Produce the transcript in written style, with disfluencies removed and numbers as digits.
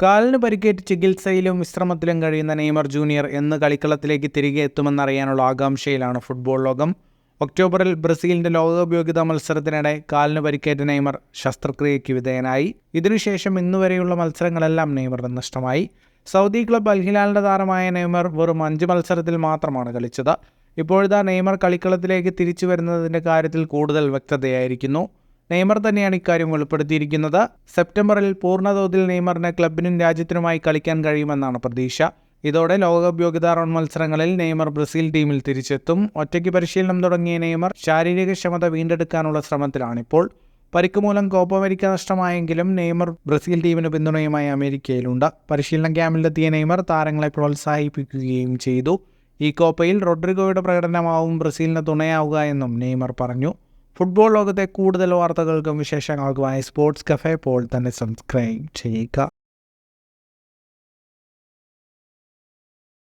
കാലിന് പരിക്കേറ്റ് ചികിത്സയിലും വിശ്രമത്തിലും കഴിയുന്ന നെയ്മർ ജൂനിയർ എന്ന് കളിക്കളത്തിലേക്ക് തിരികെ എത്തുമെന്നറിയാനുള്ള ആകാംക്ഷയിലാണ് ഫുട്ബോൾ ലോകം. ഒക്ടോബറിൽ ബ്രസീലിന്റെ ലോകകപ്പ് യോഗ്യതാ മത്സരത്തിനിടെ കാലിന് പരിക്കേറ്റ നെയ്മർ ശസ്ത്രക്രിയയ്ക്ക് വിധേയനായി. ഇതിനുശേഷം ഇന്നുവരെയുള്ള മത്സരങ്ങളെല്ലാം നെയ്മറിന് നഷ്ടമായി. സൗദി ക്ലബ് അൽ ഹിലാലിന്റെ താരമായ നെയ്മർ വെറും 5 മത്സരത്തിൽ മാത്രമാണ് കളിച്ചത്. ഇപ്പോഴത്തെ നെയ്മർ കളിക്കളത്തിലേക്ക് തിരിച്ചു വരുന്നതിന്റെ കാര്യത്തിൽ കൂടുതൽ വ്യക്തതയായിരിക്കുന്നു. നെയ്മർ തന്നെയാണ് ഇക്കാര്യം വെളിപ്പെടുത്തിയിരിക്കുന്നത്. സെപ്റ്റംബറിൽ പൂർണ്ണതോതിൽ നെയ്മറിന് ക്ലബിനും രാജ്യത്തിനുമായി കളിക്കാൻ കഴിയുമെന്നാണ് പ്രതീക്ഷ. ഇതോടെ ലോകകപ്പ് യോഗ്യതാ റൗണ്ട് മത്സരങ്ങളിൽ നെയ്മർ ബ്രസീൽ ടീമിൽ തിരിച്ചെത്തും. ഒറ്റയ്ക്ക് പരിശീലനം തുടങ്ങിയ നെയ്മർ ശാരീരിക ക്ഷമത വീണ്ടെടുക്കാനുള്ള ശ്രമത്തിലാണിപ്പോൾ. പരിക്ക് മൂലം കോപ്പ അമേരിക്ക നഷ്ടമായെങ്കിലും നെയ്മർ ബ്രസീൽ ടീമിന് പിന്തുണയുമായി അമേരിക്കയിലുണ്ട്. പരിശീലന ക്യാമ്പിലെത്തിയ നെയ്മർ താരങ്ങളെ പ്രോത്സാഹിപ്പിക്കുകയും ചെയ്തു. ഈ കോപ്പയിൽ റോഡ്രിഗോയുടെ പ്രകടനമാവും ബ്രസീലിന് തുണയാവുക എന്നും നെയ്മർ പറഞ്ഞു. ഫുട്ബോൾ ലോകത്തെ കൂടുതൽ വാർത്തകൾക്കും വിശേഷങ്ങൾക്കുമായി സ്പോർട്സ് കഫേ ഇപ്പോൾ തന്നെ സബ്സ്ക്രൈബ് ചെയ്യുക.